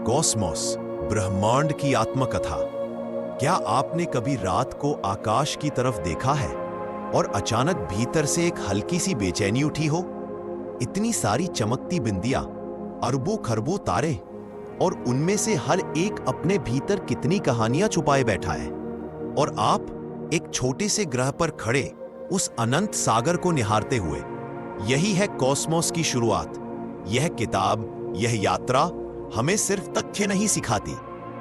Cosmos, ब्रह्मांड की आत्मकथा। क्या आपने कभी रात को आकाश की तरफ देखा है और अचानक भीतर से एक हल्की सी बेचैनी उठी हो? इतनी सारी चमकती बिंदियां, अरबों खरबों तारे, और उनमें से हर एक अपने भीतर कितनी कहानियां छुपाए बैठा है। और आप एक छोटे से ग्रह पर खड़े उस अनंत सागर को निहारते हुए। यही है कॉस्मोस की शुरुआत। यह किताब, यह यात्रा हमें सिर्फ तथ्य नहीं सिखाती,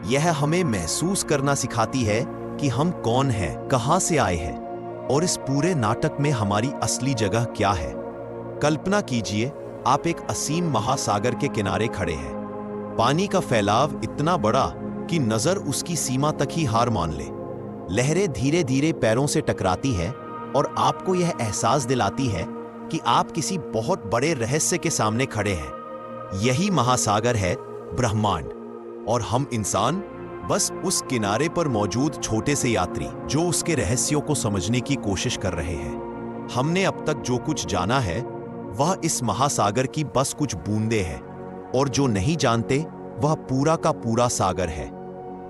यह हमें महसूस करना सिखाती है कि हम कौन हैं, कहां से आए हैं और इस पूरे नाटक में हमारी असली जगह क्या है। कल्पना कीजिए, आप एक असीम महासागर के किनारे खड़े हैं। पानी का फैलाव इतना बड़ा कि नजर उसकी सीमा तक ही हार मान ले। लहरें धीरे धीरे पैरों से टकराती हैं और आपको यह एहसास दिलाती है कि आप किसी बहुत बड़े रहस्य के सामने खड़े हैं। यही महासागर है ब्रह्मांड, और हम इंसान बस उस किनारे पर मौजूद छोटे से यात्री जो उसके रहस्यों को समझने की कोशिश कर रहे हैं। हमने अब तक जो कुछ जाना है वह इस महासागर की बस कुछ बूंदें हैं, और जो नहीं जानते वह पूरा का पूरा सागर है।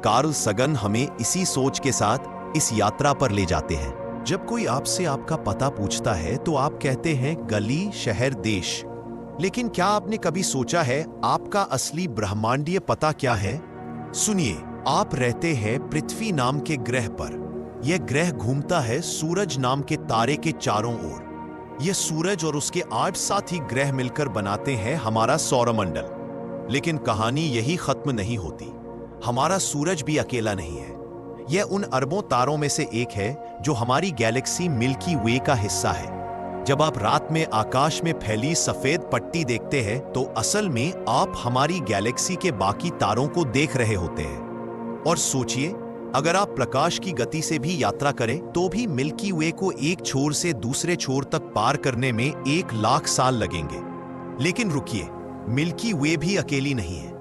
कार्ल सगन हमें इसी सोच के साथ इस यात्रा पर ले जाते हैं। जब कोई आपसे आपका पता पूछता है तो आप कहते हैं गली, शहर, देश। लेकिन क्या आपने कभी सोचा है आपका असली ब्रह्मांडीय पता क्या है? सुनिए, आप रहते हैं पृथ्वी नाम के ग्रह पर। यह ग्रह घूमता है सूरज नाम के तारे के चारों ओर। यह सूरज और उसके 8 साथी ग्रह मिलकर बनाते हैं हमारा सौरमंडल। लेकिन कहानी यही खत्म नहीं होती। हमारा सूरज भी अकेला नहीं है। यह उन अरबों तारों में से एक है जो हमारी गैलेक्सी मिल्की वे का हिस्सा है। जब आप रात में आकाश में फैली सफेद पट्टी देखते हैं तो असल में आप हमारी गैलेक्सी के बाकी तारों को देख रहे होते हैं। और सोचिए, अगर आप प्रकाश की गति से भी यात्रा करें तो भी मिल्की वे को एक छोर से दूसरे छोर तक पार करने में 1,00,000 साल लगेंगे। लेकिन रुकिए, मिल्की वे भी अकेली नहीं है।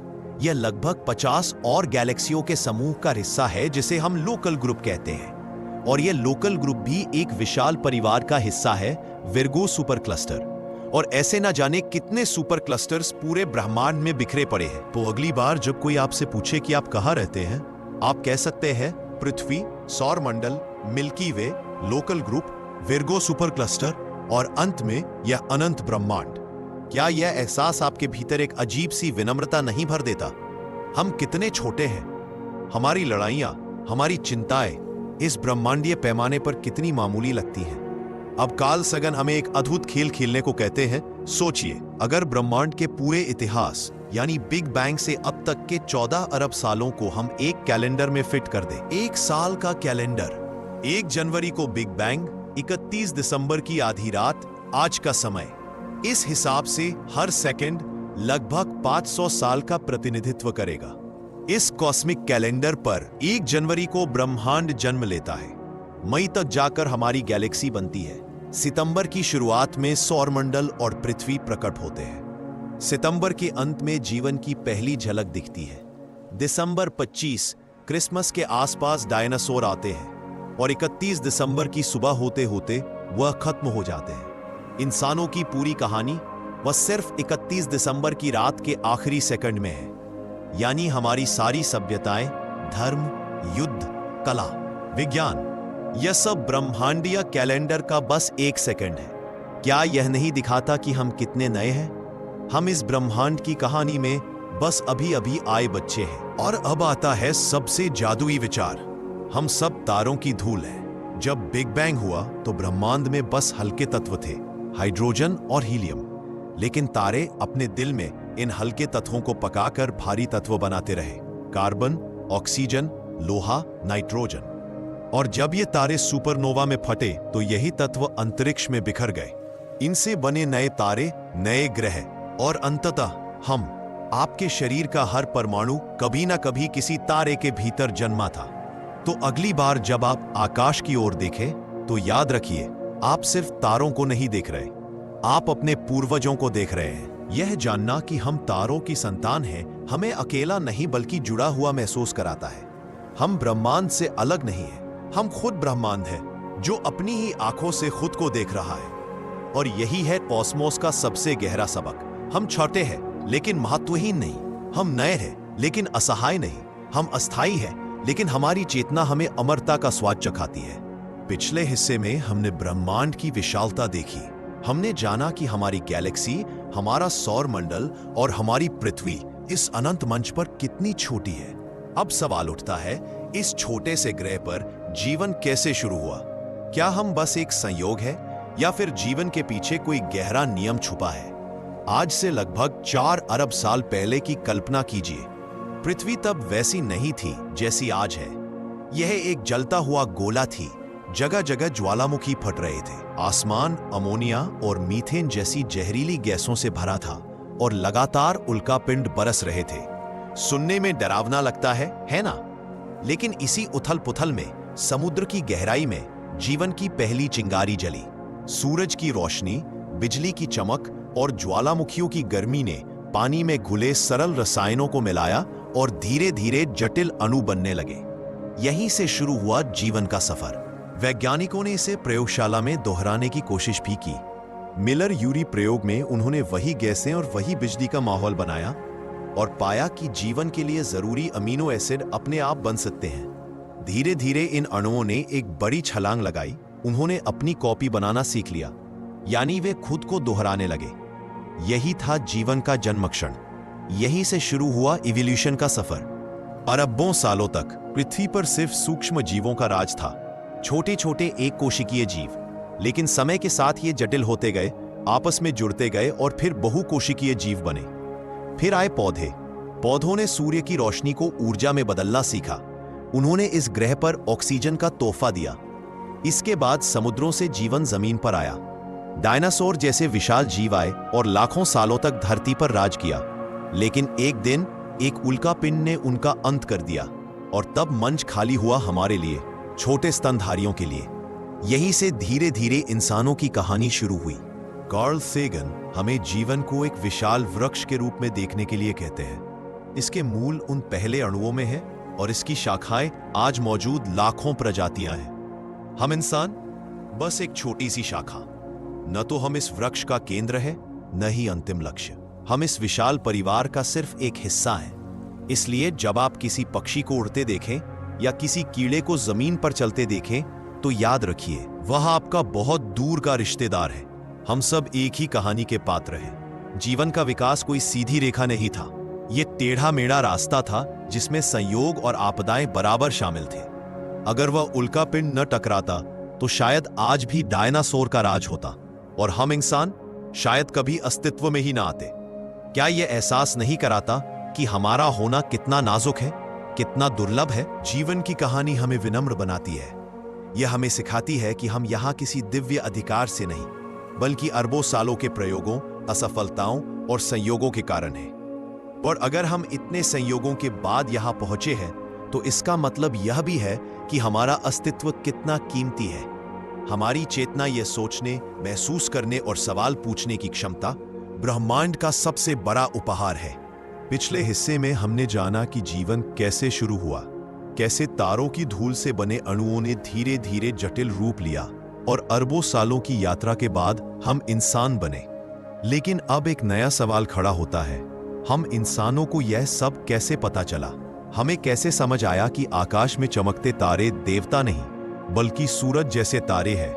यह लगभग 50 और गैलेक्सियों के समूह का हिस्सा है जिसे हम लोकल ग्रुप कहते हैं। और यह लोकल ग्रुप भी एक विशाल परिवार का हिस्सा है, विर्गो सुपर क्लस्टर। और ऐसे ना जाने कितने सुपर क्लस्टर्स पूरे ब्रह्मांड में बिखरे पड़े हैं। तो अगली बार जब कोई आपसे पूछे कि आप कहां रहते हैं, आप कह सकते हैं पृथ्वी, सौरमंडल, Milky Way, local group, Virgo Supercluster और अंत में यह अनंत ब्रह्मांड। क्या यह एहसास आपके भीतर एक अजीब सी विनम्रता नहीं भर देता? हम कितने छोटे हैं। हमारी लड़ाइयां, हमारी चिंताएं इस ब्रह्मांडीय पैमाने पर कितनी मामूली लगती हैं। अब कार्ल सगन हमें एक अद्भुत खेल खेलने को कहते हैं। सोचिए, अगर ब्रह्मांड के पूरे इतिहास यानी बिग बैंग से अब तक के 14 अरब सालों को हम एक कैलेंडर में फिट कर दें। एक साल का कैलेंडर। 1 जनवरी को बिग बैंग, 31 दिसंबर की आधी रात, आज का समय। इस हिसाब से हर सेकंड लगभग 500 साल का प्रतिनिधित्व करेगा। इस कॉस्मिक कैलेंडर पर 1 जनवरी को ब्रह्मांड जन्म लेता है। मई तक जाकर हमारी गैलेक्सी बनती है। सितंबर की शुरुआत में सौरमंडल और पृथ्वी प्रकट होते हैं। सितंबर के अंत में जीवन की पहली झलक दिखती है। दिसंबर 25 क्रिसमस के आसपास डायनासोर आते हैं और 31 दिसंबर की सुबह होते होते वह खत्म हो जाते हैं। इंसानों की पूरी कहानी वह सिर्फ 31 दिसंबर की रात के आखिरी सेकंड में है। यानी हमारी सारी सभ्यताएं, धर्म, युद्ध, कला, विज्ञान, यह सब ब्रह्मांडीय कैलेंडर का बस 1 सेकंड है। क्या यह नहीं दिखाता कि हम कितने नए हैं? हम इस ब्रह्मांड की कहानी में बस अभी अभी आए बच्चे हैं। और अब आता है सबसे जादुई विचार। हम सब तारों की धूल हैं। जब बिग बैंग हुआ तो ब्रह्मांड में बस हल्के तत्व थे, हाइड्रोजन और हीलियम। लेकिन तारे अपने दिल में इन हल्के तत्वों को पकाकर भारी तत्व बनाते रहे, कार्बन, ऑक्सीजन, लोहा, नाइट्रोजन। और जब ये तारे सुपरनोवा में फटे तो यही तत्व अंतरिक्ष में बिखर गए। इनसे बने नए तारे, नए ग्रह, और अंततः हम। आपके शरीर का हर परमाणु कभी ना कभी किसी तारे के भीतर जन्मा था। तो अगली बार जब आप आकाश की ओर देखें तो याद रखिए, आप सिर्फ तारों को नहीं देख रहे, आप अपने पूर्वजों को देख रहे हैं। यह जानना कि हम तारों की संतान हैं हमें अकेला नहीं बल्कि जुड़ा हुआ महसूस कराता है। हम ब्रह्मांड से अलग नहीं हैं, हम खुद ब्रह्मांड हैं जो अपनी ही आंखों से खुद को देख रहा है। और यही है कॉस्मोस का सबसे गहरा सबक। हम छोटे हैं लेकिन महत्वहीन नहीं। हम नए हैं लेकिन असहाय नहीं। हम अस्थायी हैं, लेकिन हमारी चेतना हमें अमरता का स्वाद चखाती है। पिछले हिस्से में हमने ब्रह्मांड की विशालता देखी। हमने जाना कि हमारी गैलेक्सी, हमारा सौर मंडल और हमारी पृथ्वी इस अनंत मंच पर कितनी छोटी है। अब सवाल उठता है, इस छोटे से ग्रह पर जीवन कैसे शुरू हुआ? क्या हम बस एक संयोग है, या फिर जीवन के पीछे कोई गहरा नियम छुपा है? आज से लगभग 4 अरब साल पहले की कल्पना कीजिए। पृथ्वी तब वैसी नहीं थी जैसी आज है। यह एक जलता हुआ गोला थी। जगह जगह ज्वालामुखी फट रहे थे। आसमान अमोनिया और मीथेन जैसी जहरीली गैसों से भरा था और लगातार उल्कापिंड बरस रहे थे। सुनने में डरावना लगता है ना? लेकिन इसी उथल पुथल में समुद्र की गहराई में जीवन की पहली चिंगारी जली। सूरज की रोशनी, बिजली की चमक और ज्वालामुखियों की गर्मी ने पानी में घुले सरल रसायनों को मिलाया और धीरे धीरे जटिल अणु बनने लगे। यहीं से शुरू हुआ जीवन का सफर। वैज्ञानिकों ने इसे प्रयोगशाला में दोहराने की कोशिश भी की। मिलर यूरी प्रयोग में उन्होंने वही गैसें और वही बिजली का माहौल बनाया और पाया कि जीवन के लिए जरूरी अमीनो एसिड अपने आप बन सकते हैं। धीरे धीरे इन अणुओं ने एक बड़ी छलांग लगाई। उन्होंने अपनी कॉपी बनाना सीख लिया, यानी वे खुद को दोहराने लगे। यही था जीवन का जन्मक्षण। यहीं से शुरू हुआ इवोल्यूशन का सफर। अरबों सालों तक पृथ्वी पर सिर्फ सूक्ष्म जीवों का राज था, छोटे छोटे एक कोशिकीय जीव। लेकिन समय के साथ ये जटिल होते गए, आपस में जुड़ते गए और फिर बहुकोशिकीय जीव बने। फिर आए पौधे। पौधों ने सूर्य की रोशनी को ऊर्जा में बदलना सीखा। उन्होंने इस ग्रह पर ऑक्सीजन का तोहफा दिया। इसके बाद समुद्रों से जीवन जमीन पर आया। डायनासोर जैसे विशाल जीव आए और लाखों सालों तक धरती पर राज किया। लेकिन एक दिन एक उल्कापिंड ने उनका अंत कर दिया और तब मंच खाली हुआ हमारे लिए, छोटे स्तनधारियों के लिए। यहीं से धीरे धीरे इंसानों की कहानी शुरू हुई। कार्ल सेगन हमें जीवन को एक विशाल वृक्ष के रूप में देखने के लिए कहते हैं। इसके मूल उन पहले अणुओं में है और इसकी शाखाएं आज मौजूद लाखों प्रजातियां हैं। हम इंसान बस एक छोटी सी शाखा। न तो हम इस वृक्ष का केंद्र है, न ही अंतिम लक्ष्य। हम इस विशाल परिवार का सिर्फ एक हिस्सा है। इसलिए जब आप किसी पक्षी को उड़ते देखें या किसी कीड़े को जमीन पर चलते देखें, तो याद रखिए, वह आपका बहुत दूर का रिश्तेदार है। हम सब एक ही कहानी के पात्र हैं। जीवन का विकास कोई सीधी रेखा नहीं था। यह टेढ़ा मेढ़ा रास्ता था जिसमें संयोग और आपदाएं बराबर शामिल थे। अगर वह उल्कापिंड न टकराता तो शायद आज भी डायनासोर का राज होता और हम इंसान शायद कभी अस्तित्व में ही ना आते। क्या यह एहसास नहीं कराता कि हमारा होना कितना नाजुक है, कितना दुर्लभ है? जीवन की कहानी हमें विनम्र बनाती है। यह हमें सिखाती है कि हम यहाँ किसी दिव्य अधिकार से नहीं, बल्कि अरबों सालों के प्रयोगों, असफलताओं और संयोगों के कारण हैं। और अगर हम इतने संयोगों के बाद यहाँ पहुंचे हैं, तो इसका मतलब यह भी है कि हमारा अस्तित्व कितना कीमती है। हमारी चेतना यह सोचने, महसूस करने और सवाल पूछने की क्षमता ब्रह्मांड का सबसे बड़ा उपहार है। पिछले हिस्से में हमने जाना कि जीवन कैसे शुरू हुआ, कैसे तारों की धूल से बने अणुओं ने धीरे धीरे जटिल रूप लिया और अरबों सालों की यात्रा के बाद हम इंसान बने। लेकिन अब एक नया सवाल खड़ा होता है, हम इंसानों को यह सब कैसे पता चला? हमें कैसे समझ आया कि आकाश में चमकते तारे देवता नहीं बल्कि सूरज जैसे तारे हैं?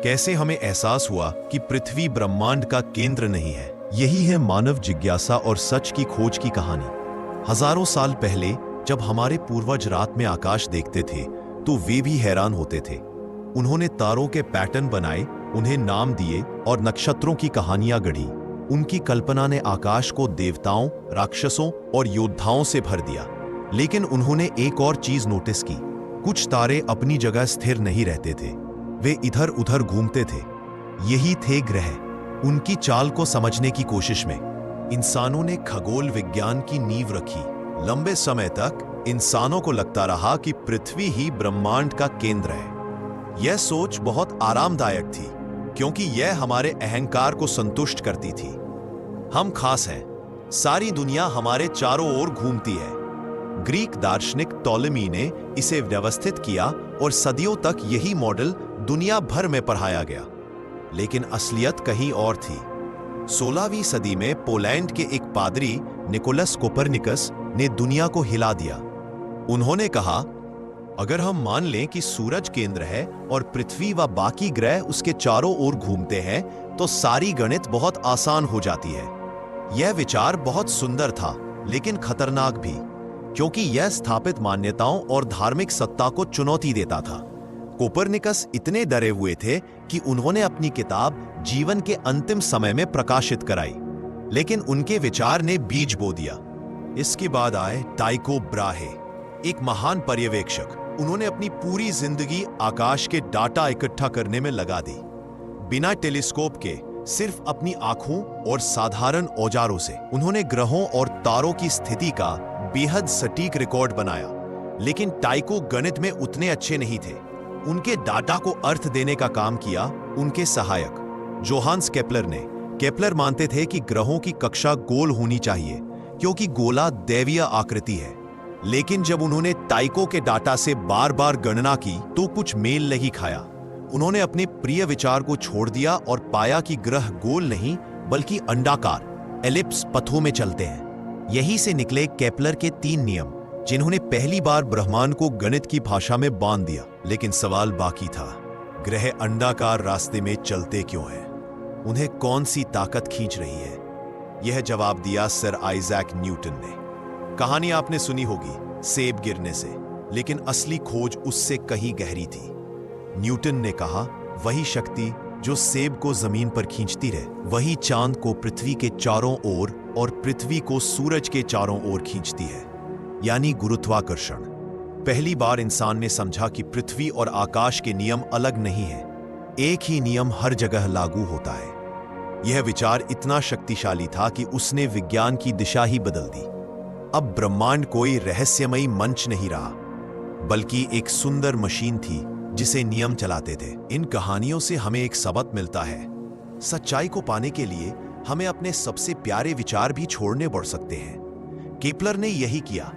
कैसे हमें एहसास हुआ कि पृथ्वी ब्रह्मांड का केंद्र नहीं है? यही है मानव जिज्ञासा और सच की खोज की कहानी। हजारों साल पहले जब हमारे पूर्वज रात में आकाश देखते थे तो वे भी हैरान होते थे। उन्होंने तारों के पैटर्न बनाए, उन्हें नाम दिए और नक्षत्रों की कहानियां गढ़ी। उनकी कल्पना ने आकाश को देवताओं, राक्षसों और योद्धाओं से भर दिया। लेकिन उन्होंने एक और चीज नोटिस की, कुछ तारे अपनी जगह स्थिर नहीं रहते थे, वे इधर उधर घूमते थे। यही थे ग्रह। उनकी चाल को समझने की कोशिश में इंसानों ने खगोल विज्ञान की नींव रखी। लंबे समय तक इंसानों को लगता रहा कि पृथ्वी ही ब्रह्मांड का केंद्र है। यह सोच बहुत आरामदायक थी क्योंकि यह हमारे अहंकार को संतुष्ट करती थी। हम खास हैं, सारी दुनिया हमारे चारों ओर घूमती है। ग्रीक दार्शनिक टॉलेमी ने इसे व्यवस्थित किया और सदियों तक यही मॉडल दुनिया भर में पढ़ाया गया। लेकिन असलियत कहीं और थी। 16वीं सदी में पोलैंड के एक पादरी निकोलस कोपरनिकस ने दुनिया को हिला दिया। उन्होंने कहा, अगर हम मान लें कि सूरज केंद्र है और पृथ्वी व बाकी ग्रह उसके चारों ओर घूमते हैं, तो सारी गणित बहुत आसान हो जाती है। यह विचार बहुत सुंदर था, लेकिन खतरनाक भी, क्योंकि यह स्थापित मान्यताओं और धार्मिक सत्ता को चुनौती देता था। कोपरनिकस इतने डरे हुए थे कि उन्होंने अपनी किताब जीवन के अंतिम समय में प्रकाशित कराई, लेकिन उनके विचार ने बीज बो दिया। इसके बाद आए टाइको ब्राहे, एक महान पर्यवेक्षक। उन्होंने अपनी पूरी जिंदगी आकाश के डाटा इकट्ठा करने में लगा दी। बिना टेलीस्कोप के, सिर्फ अपनी आंखों और साधारण औजारों से उन्होंने ग्रहों और तारों की स्थिति का बेहद सटीक रिकॉर्ड बनाया। लेकिन टाइको गणित में उतने अच्छे नहीं थे। उनके डाटा को अर्थ देने का काम किया उनके सहायक जोहान्स केपलर ने। केपलर मानते थे कि ग्रहों की कक्षा गोल होनी चाहिए, क्योंकि गोला दैवीय आकृति है। लेकिन जब उन्होंने टाइको के डाटा से बार बार गणना की तो कुछ मेल नहीं खाया। उन्होंने अपने प्रिय विचार को छोड़ दिया और पाया कि ग्रह गोल नहीं बल्कि अंडाकार एलिप्स पथों में चलते हैं। यही से निकले केपलर के 3 नियम, जिन्होंने पहली बार ब्रह्मांड को गणित की भाषा में बांध दिया। लेकिन सवाल बाकी था, ग्रह अंडाकार रास्ते में चलते क्यों हैं? उन्हें कौन सी ताकत खींच रही है? यह जवाब दिया सर आइजैक न्यूटन ने। कहानी आपने सुनी होगी सेब गिरने से, लेकिन असली खोज उससे कहीं गहरी थी। न्यूटन ने कहा, वही शक्ति जो सेब को जमीन पर खींचती रहे, वही चांद को पृथ्वी के चारों ओर और पृथ्वी को सूरज के चारों ओर खींचती है, यानी गुरुत्वाकर्षण। पहली बार इंसान ने समझा कि पृथ्वी और आकाश के नियम अलग नहीं हैं, एक ही नियम हर जगह लागू होता है। यह विचार इतना शक्तिशाली था कि उसने विज्ञान की दिशा ही बदल दी। अब ब्रह्मांड कोई रहस्यमयी मंच नहीं रहा, बल्कि एक सुंदर मशीन थी जिसे नियम चलाते थे। इन कहानियों से हमें एक सबक मिलता है, सच्चाई को पाने के लिए हमें अपने सबसे प्यारे विचार भी छोड़ने पड़ सकते हैं। केपलर ने यही किया।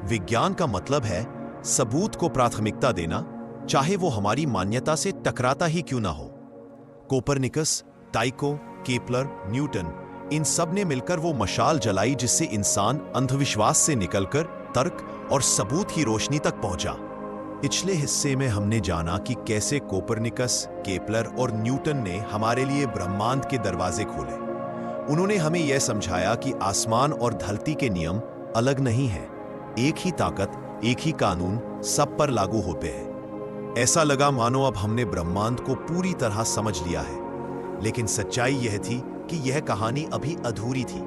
विज्ञान का मतलब है सबूत को प्राथमिकता देना, चाहे वो हमारी मान्यता से टकराता ही क्यों ना हो। कोपरनिकस, टाइको, केपलर, न्यूटन, इन सब ने मिलकर वो मशाल जलाई जिससे इंसान अंधविश्वास से निकलकर तर्क और सबूत की रोशनी तक पहुंचा। पिछले हिस्से में हमने जाना कि कैसे कोपरनिकस, केपलर और न्यूटन ने हमारे लिए ब्रह्मांड के दरवाजे खोले। उन्होंने हमें यह समझाया कि आसमान और धरती के नियम अलग नहीं हैं, एक ही ताकत, एक ही कानून सब पर लागू होते हैं। ऐसा लगा मानो अब हमने ब्रह्मांड को पूरी तरह समझ लिया है, लेकिन सच्चाई यह थी कि यह कहानी अभी अधूरी थी।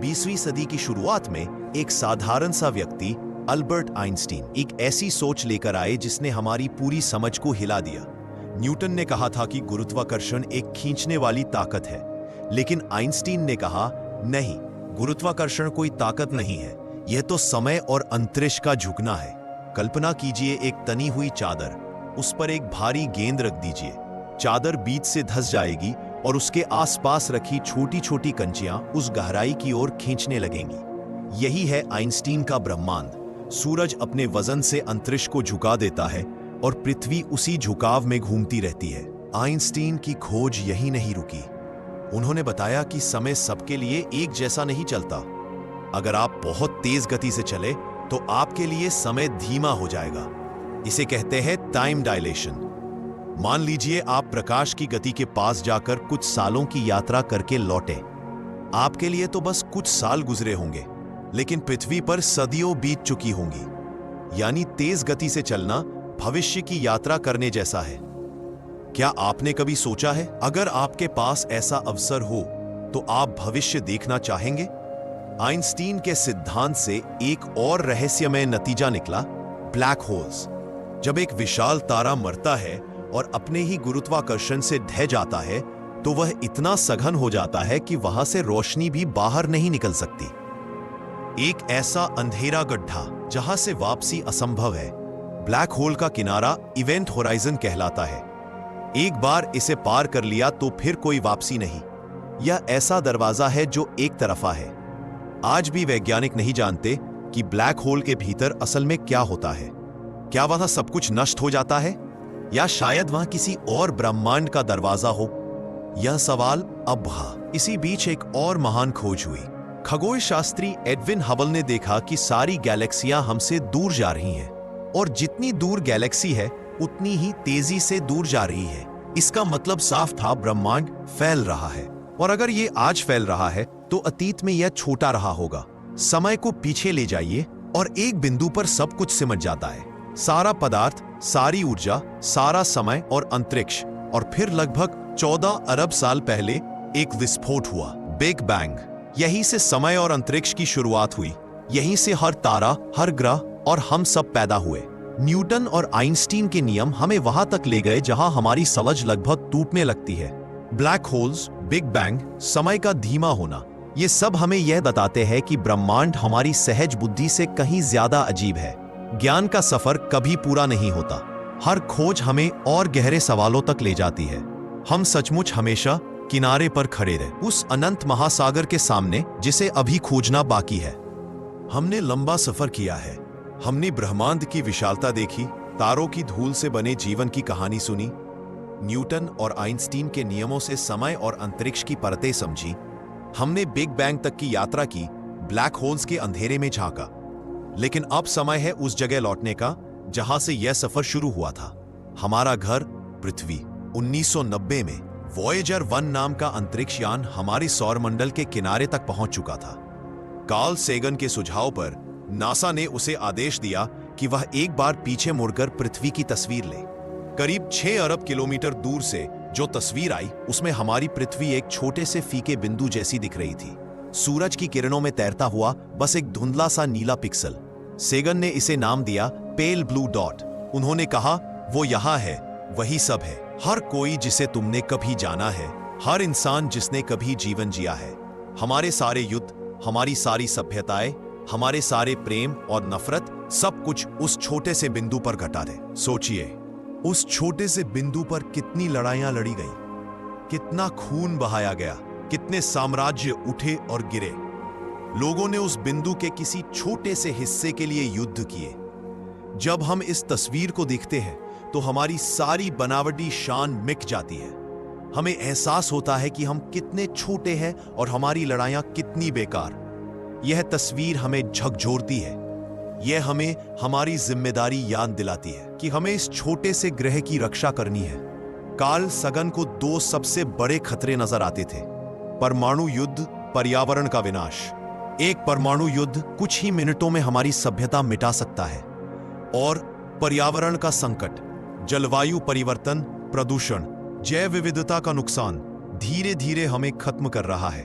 20वीं सदी की शुरुआत में एक साधारण सा व्यक्ति अल्बर्ट आइंस्टीन एक ऐसी सोच लेकर आए जिसने हमारी पूरी समझ को हिला दिया। न्यूटन ने कहा था कि गुरुत्वाकर्षण एक खींचने वाली ताकत है, लेकिन आइंस्टीन ने कहा, नहीं, गुरुत्वाकर्षण कोई ताकत नहीं है, यह तो समय और अंतरिक्ष का झुकना है। कल्पना कीजिए एक तनी हुई चादर, उस पर एक भारी गेंद रख दीजिए। चादर बीच से धंस जाएगी और उसके आसपास रखी छोटी छोटी कंचियां उस गहराई की ओर खींचने लगेंगी। यही है आइंस्टीन का ब्रह्मांड। सूरज अपने वजन से अंतरिक्ष को झुका देता है और पृथ्वी उसी झुकाव में घूमती रहती है। आइंस्टीन की खोज यही नहीं रुकी। उन्होंने बताया कि समय सबके लिए एक जैसा नहीं चलता। अगर आप बहुत तेज गति से चले तो आपके लिए समय धीमा हो जाएगा। इसे कहते हैं टाइम डायलेशन। मान लीजिए आप प्रकाश की गति के पास जाकर कुछ सालों की यात्रा करके लौटे। आपके लिए तो बस कुछ साल गुजरे होंगे, लेकिन पृथ्वी पर सदियों बीत चुकी होंगी। यानी तेज गति से चलना भविष्य की यात्रा करने जैसा है। क्या आपने कभी सोचा है, अगर आपके पास ऐसा अवसर हो तो आप भविष्य देखना चाहेंगे? आइंस्टीन के सिद्धांत से एक और रहस्यमय नतीजा निकला, ब्लैक होल्स। जब एक विशाल तारा मरता है और अपने ही गुरुत्वाकर्षण से ढह जाता है, तो वह इतना सघन हो जाता है कि वहां से रोशनी भी बाहर नहीं निकल सकती। एक ऐसा अंधेरा गड्ढा जहां से वापसी असंभव है। ब्लैक होल का किनारा इवेंट होराइजन कहलाता है। एक बार इसे पार कर लिया तो फिर कोई वापसी नहीं। यह ऐसा दरवाजा है जो एक तरफा है। आज भी वैज्ञानिक नहीं जानते कि ब्लैक होल के भीतर असल में क्या होता है। क्या वहां सब कुछ नष्ट हो जाता है, या शायद वहां किसी और ब्रह्मांड का दरवाजा हो? यह सवाल अब रहा। इसी बीच एक और महान खोज हुई, खगोल शास्त्री एडविन हबल ने देखा कि सारी गैलेक्सियां हमसे दूर जा रही हैं और जितनी दूर गैलेक्सी है उतनी ही तेजी से दूर जा रही है। इसका मतलब साफ था, ब्रह्मांड फैल रहा है, और अगर ये आज फैल रहा है तो अतीत में यह छोटा रहा होगा। समय को पीछे ले जाइए और एक बिंदु पर सब कुछ सिमट जाता है, सारा पदार्थ, सारी ऊर्जा, सारा समय और अंतरिक्ष। और फिर लगभग 14 अरब साल पहले एक विस्फोट हुआ, बिग बैंग। यहीं से समय और अंतरिक्ष की शुरुआत हुई। यहीं से हर तारा, हर ग्रह और हम सब पैदा हुए। न्यूटन और आइंस्टीन के नियम हमें वहां तक ले गए जहां हमारी समझ लगभग टूटने लगती है। ब्लैक होल्स, बिग बैंग, समय का धीमा होना, ये सब हमें यह बताते हैं कि ब्रह्मांड हमारी सहज बुद्धि से कहीं ज्यादा अजीब है। ज्ञान का सफर कभी पूरा नहीं होता। हर खोज हमें और गहरे सवालों तक ले जाती है। हम सचमुच हमेशा किनारे पर खड़े रहे, उस अनंत महासागर के सामने जिसे अभी खोजना बाकी है। हमने लंबा सफर किया है। हमने ब्रह्मांड की विशालता देखी, तारों की धूल से बने जीवन की कहानी सुनी, न्यूटन और आइंस्टीन के नियमों से समय और अंतरिक्ष की परतें समझी। हमने बिग बैंग तक की यात्रा की, ब्लैक होल्स के अंधेरे में झांका। लेकिन अब समय है उस जगह लौटने का जहां से यह सफर शुरू हुआ था, हमारा घर पृथ्वी। 1990 में वॉयेजर 1 नाम का अंतरिक्ष यान हमारे सौरमंडल के किनारे तक पहुंच चुका था। कार्ल सेगन के सुझाव पर नासा ने उसे आदेश दिया कि वह एक बार पीछे मुड़कर पृथ्वी की तस्वीर ले। करीब 6 अरब किलोमीटर दूर से जो तस्वीर आई, उसमें हमारी पृथ्वी एक छोटे से फीके बिंदु जैसी दिख रही थी, सूरज की किरणों में तैरता हुआ बस एक धुंधला सा नीला पिक्सल। सेगन ने इसे नाम दिया पेल ब्लू डॉट। उन्होंने कहा, वो यहां है, वही सब है। हर कोई जिसे तुमने कभी जाना है, हर इंसान जिसने कभी जीवन जिया है, हमारे सारे युद्ध, हमारी सारी सभ्यताएं, हमारे सारे प्रेम और नफरत, सब कुछ उस छोटे से बिंदु पर घटा थे। सोचिए, उस छोटे से बिंदु पर कितनी लड़ाइयां लड़ी गई, कितना खून बहाया गया, कितने साम्राज्य उठे और गिरे। लोगों ने उस बिंदु के किसी छोटे से हिस्से के लिए युद्ध किए। जब हम इस तस्वीर को देखते हैं तो हमारी सारी बनावटी शान मिट जाती है। हमें एहसास होता है कि हम कितने छोटे हैं और हमारी लड़ाइयां कितनी बेकार। यह तस्वीर हमें झकझोरती है। यह हमें हमारी जिम्मेदारी याद दिलाती है कि हमें इस छोटे से ग्रह की रक्षा करनी है। कार्ल सगन को 2 सबसे बड़े खतरे नजर आते थे, परमाणु युद्ध, पर्यावरण का विनाश। एक परमाणु युद्ध कुछ ही मिनटों में हमारी सभ्यता मिटा सकता है, और पर्यावरण का संकट, जलवायु परिवर्तन, प्रदूषण, जैव विविधता का नुकसान धीरे धीरे हमें खत्म कर रहा है।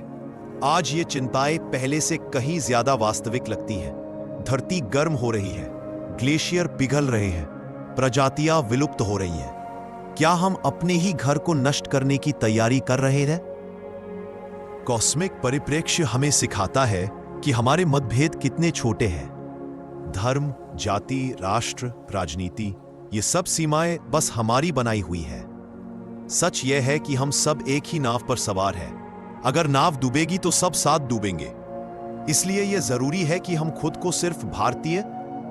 आज ये चिंताएं पहले से कहीं ज्यादा वास्तविक लगती हैं। धरती गर्म हो रही है, ग्लेशियर पिघल रहे हैं, प्रजातियां विलुप्त हो रही हैं। क्या हम अपने ही घर को नष्ट करने की तैयारी कर रहे हैं? कॉस्मिक परिप्रेक्ष्य हमें सिखाता है कि हमारे मतभेद कितने छोटे हैं। धर्म, जाति, राष्ट्र, राजनीति, ये सब सीमाएं बस हमारी बनाई हुई है। सच यह है कि हम सब एक ही नाव पर सवार हैं। अगर नाव डूबेगी तो सब साथ डूबेंगे। इसलिए यह जरूरी है कि हम खुद को सिर्फ भारतीय,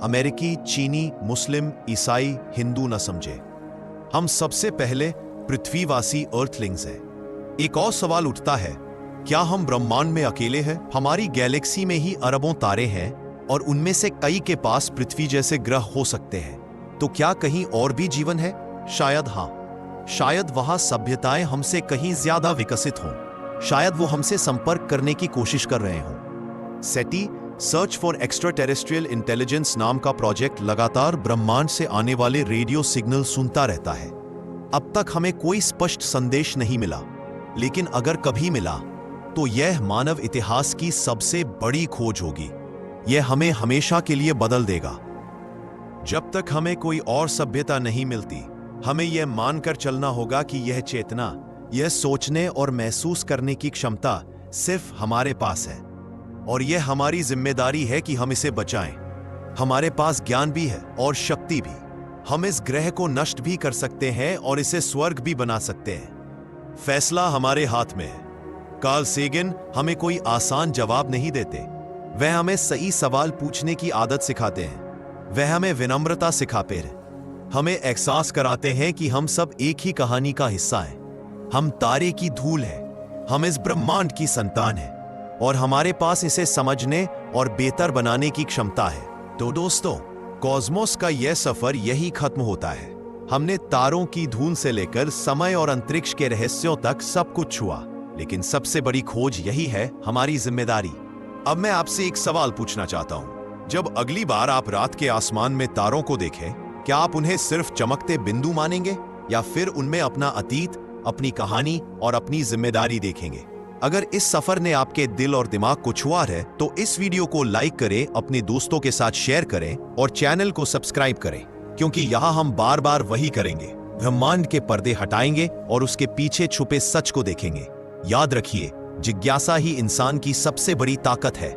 अमेरिकी, चीनी, मुस्लिम, ईसाई, हिंदू न समझें। हम सबसे पहले पृथ्वीवासी अर्थलिंग्स हैं। एक और सवाल उठता है, क्या हम ब्रह्मांड में अकेले हैं? हमारी गैलेक्सी में ही अरबों तारे हैं और उनमें से कई के पास पृथ्वी जैसे ग्रह हो सकते हैं। तो क्या कहीं और भी जीवन है? शायद हाँ। शायद वहां सभ्यताएं हमसे कहीं ज्यादा विकसित हों। शायद वो हमसे संपर्क करने की कोशिश कर रहे हों। SETI, search for extraterrestrial intelligence नाम का प्रोजेक्ट लगातार ब्रह्मांड से आने वाले रेडियो सिग्नल सुनता रहता है। अब तक हमें कोई स्पष्ट संदेश नहीं मिला, लेकिन अगर कभी मिला तो यह मानव इतिहास की सबसे बड़ी खोज होगी। यह हमें हमेशा के लिए बदल देगा। जब तक हमें कोई और सभ्यता नहीं मिलती, हमें यह मानकर चलना होगा कि यह चेतना, यह सोचने और महसूस करने की क्षमता सिर्फ हमारे पास है, और यह हमारी जिम्मेदारी है कि हम इसे बचाएं। हमारे पास ज्ञान भी है और शक्ति भी। हम इस ग्रह को नष्ट भी कर सकते हैं और इसे स्वर्ग भी बना सकते हैं। फैसला हमारे हाथ में है। कार्ल सेगन हमें कोई आसान जवाब नहीं देते। वह हमें सही सवाल पूछने की आदत सिखाते हैं। वह हमें विनम्रता सिखाते हैं। हमें एहसास कराते हैं कि हम सब एक ही कहानी का हिस्सा हैं। हम तारे की धूल हैं। हम इस ब्रह्मांड की संतान हैं। और हमारे पास इसे समझने और बेहतर बनाने की क्षमता है। तो दोस्तों, कॉस्मोस का यह सफर यही खत्म होता है। हमने तारों की धुन से लेकर समय और अंतरिक्ष के रहस्यों तक सब कुछ छुआ, लेकिन सबसे बड़ी खोज यही है, हमारी जिम्मेदारी। अब मैं आपसे एक सवाल पूछना चाहता हूं। जब अगली बार आप रात के आसमान में तारों को देखें, क्या आप उन्हें सिर्फ चमकते बिंदु मानेंगे या फिर उनमें अपना अतीत, अपनी कहानी और अपनी जिम्मेदारी देखेंगे? अगर इस सफर ने आपके दिल और दिमाग को छुआ है तो इस वीडियो को लाइक करें, अपने दोस्तों के साथ शेयर करें और चैनल को सब्सक्राइब करें, क्योंकि यहां हम बार बार वही करेंगे। ब्रह्मांड के पर्दे हटाएंगे और उसके पीछे छुपे सच को देखेंगे। याद रखिए, जिज्ञासा ही इंसान की सबसे बड़ी ताकत है।